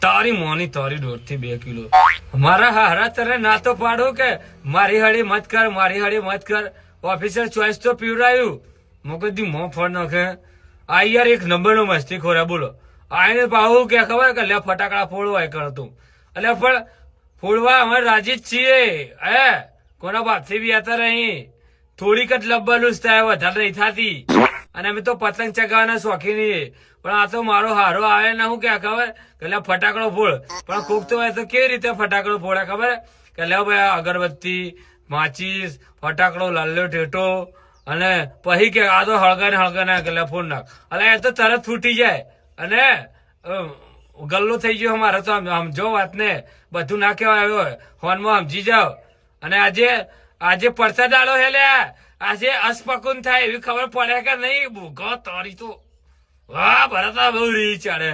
તારી મોની તારી 1.5 થી 2 કિલો મારા હારા તને ના તો પાડું કે મારી હળી મત કર, મારી હળી મત કર. ઓફિસર ચોઈસ તો પીવડાયું. મોં દી મોં ફળ નાખે. આ યાર એક નંબર નો મસ્તી ખોરા બોલો. આને પાહુ કે ખબર કે લે ફટાકડા ફોડવા કરતું. એટલે પણ ફોડવા અમે રાજી જ છીએ. હે કોના બાપથી બી આતા નહીં. થોડીક જ લબ્બલુસ થાય, વધારે નહીં થતી. અને અમે તો પતંગ ચગાવવાના શોખીન. પણ આ તો મારો હારો આવે ને હું કે ખબર કે લે ફટાકડો ફોડ. પણ કોક તો તો કેવી રીતે ફટાકડો ફોડે ખબર કે લે ભાઈ અગરબત્તી, માચીસ, ફટાકડો, લાલ્યો ઠેઠો અને પછી કે આ તો હળગાને કે લે ફોડ નાખ. એટલે એ તો તરત ફૂટી જાય. અને ગલ્લો થઈ ગયો અમારે તો. સમજો વાત ને, બધું ના કહેવાય આવ્યો ફોનમાં સમજી જાઓ. અને આજે પરસાદ આલો હે લે, આજે અસ્પકુન થાય એવી ખબર પડે કે નહીં. ભૂગો તારી તો વાહ ભરતા બહુ રી ચડે.